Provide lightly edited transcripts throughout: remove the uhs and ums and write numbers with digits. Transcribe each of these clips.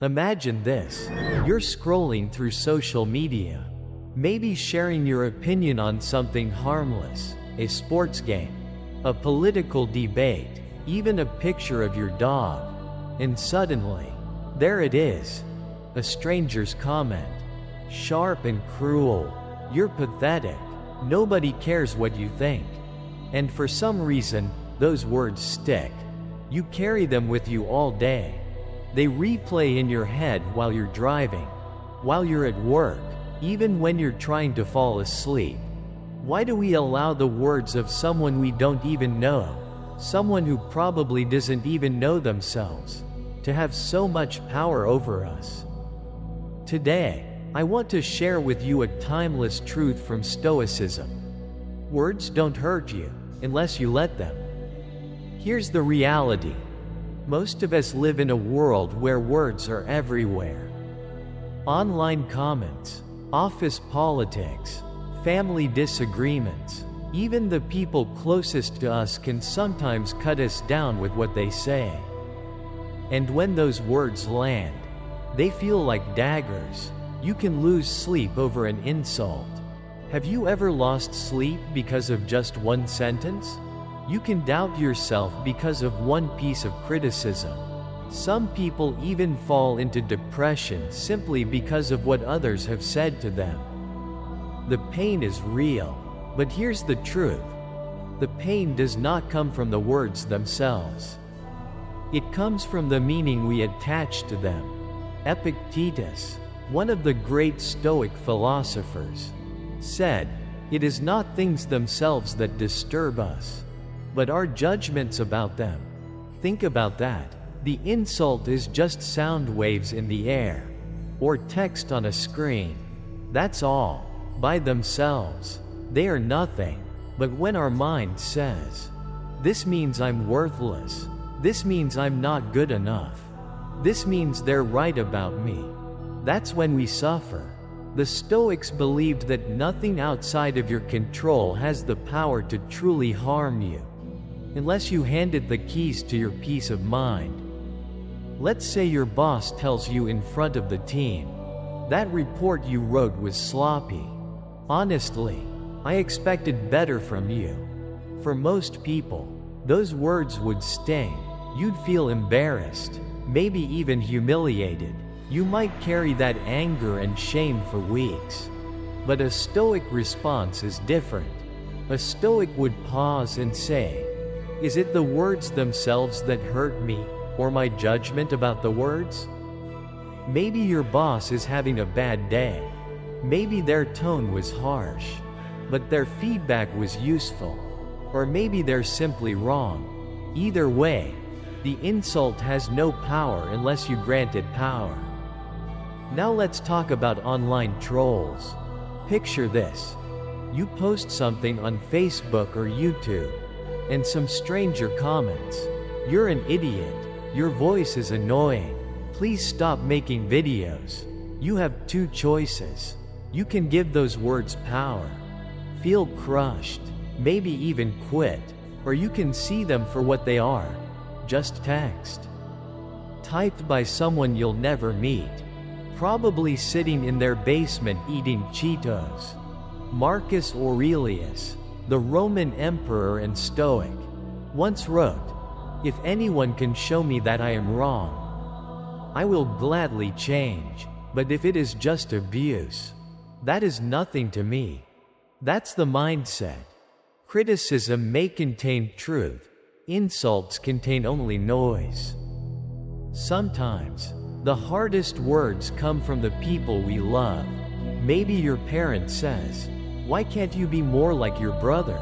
Imagine this. You're scrolling through social media, maybe sharing your opinion on something harmless, a sports game, a political debate, even a picture of your dog. And suddenly, there it is. A stranger's comment. Sharp and cruel. You're pathetic. Nobody cares what you think. And for some reason, those words stick. You carry them with you all day. They replay in your head while you're driving, while you're at work, even when you're trying to fall asleep. Why do we allow the words of someone we don't even know, someone who probably doesn't even know themselves, to have so much power over us? Today, I want to share with you a timeless truth from Stoicism. Words don't hurt you, unless you let them. Here's the reality. Most of us live in a world where words are everywhere. Online comments, office politics, family disagreements, even the people closest to us can sometimes cut us down with what they say. And when those words land, they feel like daggers. You can lose sleep over an insult. Have you ever lost sleep because of just one sentence? You can doubt yourself because of one piece of criticism. Some people even fall into depression simply because of what others have said to them. The pain is real, but here's the truth. The pain does not come from the words themselves. It comes from the meaning we attach to them. Epictetus, one of the great Stoic philosophers, said, "It is not things themselves that disturb us, but our judgments about them." Think about that. The insult is just sound waves in the air, or text on a screen. That's all. By themselves, they are nothing. But when our mind says, "This means I'm worthless. This means I'm not good enough. This means they're right about me," that's when we suffer. The Stoics believed that nothing outside of your control has the power to truly harm you, unless you handed the keys to your peace of mind. Let's say your boss tells you in front of the team, "That report you wrote was sloppy. Honestly, I expected better from you." For most people, those words would sting. You'd feel embarrassed, maybe even humiliated. You might carry that anger and shame for weeks. But a Stoic response is different. A Stoic would pause and say, "Is it the words themselves that hurt me, or my judgment about the words?" Maybe your boss is having a bad day. Maybe their tone was harsh, but their feedback was useful. Or maybe they're simply wrong. Either way, the insult has no power unless you grant it power. Now let's talk about online trolls. Picture this. You post something on Facebook or YouTube, and some stranger comments, "You're an idiot. Your voice is annoying. Please stop making videos." You have two choices. You can give those words power, feel crushed, maybe even quit, or you can see them for what they are. Just text. Typed by someone you'll never meet, probably sitting in their basement eating Cheetos. Marcus Aurelius, the Roman emperor and Stoic, once wrote, "If anyone can show me that I am wrong, I will gladly change, but if it is just abuse, that is nothing to me." That's the mindset. Criticism may contain truth. Insults contain only noise. Sometimes, the hardest words come from the people we love. Maybe your parent says, "Why can't you be more like your brother?"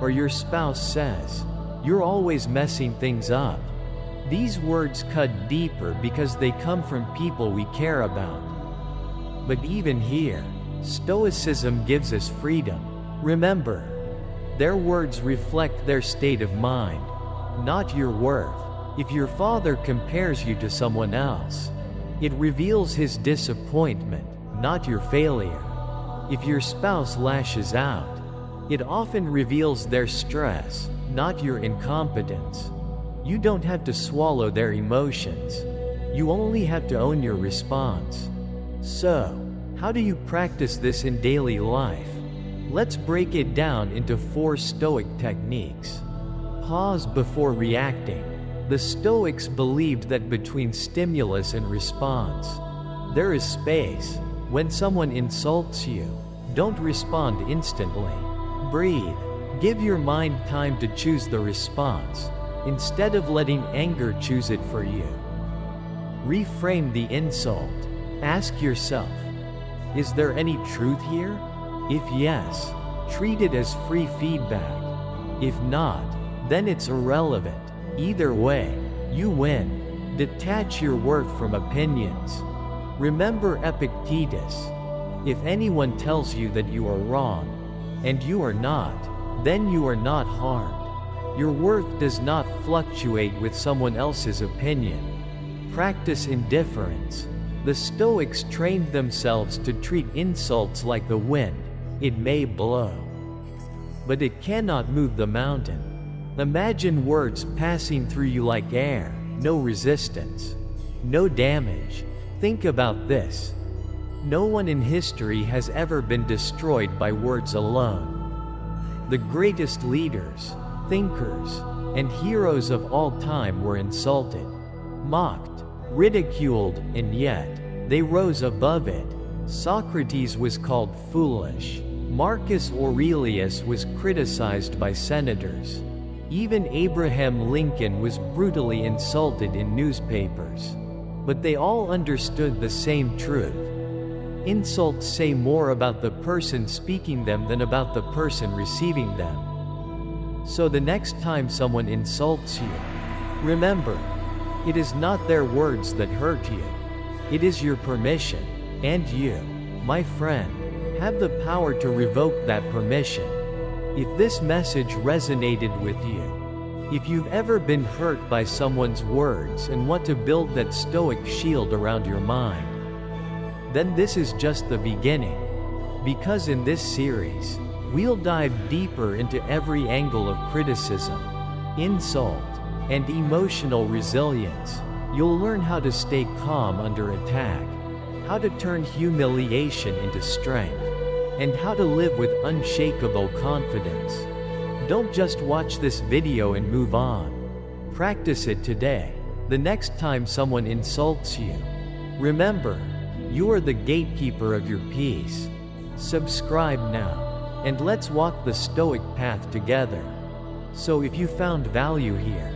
Or your spouse says, "You're always messing things up." These words cut deeper because they come from people we care about. But even here, Stoicism gives us freedom. Remember, their words reflect their state of mind, not your worth. If your father compares you to someone else, it reveals his disappointment, not your failure. If your spouse lashes out, it often reveals their stress, not your incompetence. You don't have to swallow their emotions. You only have to own your response. So, how do you practice this in daily life? Let's break it down into 4 Stoic techniques. Pause before reacting. The Stoics believed that between stimulus and response, there is space. When someone insults you, don't respond instantly. Breathe. Give your mind time to choose the response, instead of letting anger choose it for you. Reframe the insult. Ask yourself, is there any truth here? If yes, treat it as free feedback. If not, then it's irrelevant. Either way, you win. Detach your worth from opinions. Remember Epictetus. If anyone tells you that you are wrong, and you are not, then you are not harmed. Your worth does not fluctuate with someone else's opinion. Practice indifference. The Stoics trained themselves to treat insults like the wind. It may blow, but it cannot move the mountain. Imagine words passing through you like air, no resistance, no damage. Think about this. No one in history has ever been destroyed by words alone. The greatest leaders, thinkers, and heroes of all time were insulted, mocked, ridiculed, and yet, they rose above it. Socrates was called foolish. Marcus Aurelius was criticized by senators. Even Abraham Lincoln was brutally insulted in newspapers. But they all understood the same truth. Insults say more about the person speaking them than about the person receiving them. So the next time someone insults you, remember, it is not their words that hurt you. It is your permission, and you, my friend, have the power to revoke that permission. If this message resonated with you, if you've ever been hurt by someone's words and want to build that stoic shield around your mind, then this is just the beginning. Because in this series, we'll dive deeper into every angle of criticism, insult, and emotional resilience. You'll learn how to stay calm under attack, how to turn humiliation into strength, and how to live with unshakable confidence. Don't just watch this video and move on. Practice it today. The next time someone insults you, remember, you are the gatekeeper of your peace. Subscribe now, and let's walk the Stoic path together. So if you found value here,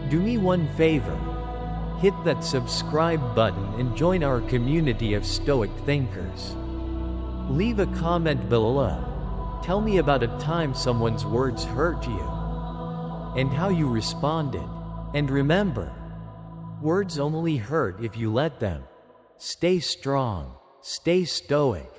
do me one favor. Hit that subscribe button and join our community of Stoic thinkers. Leave a comment below. Tell me about a time someone's words hurt you, and how you responded. And remember, words only hurt if you let them. Stay strong, stay stoic,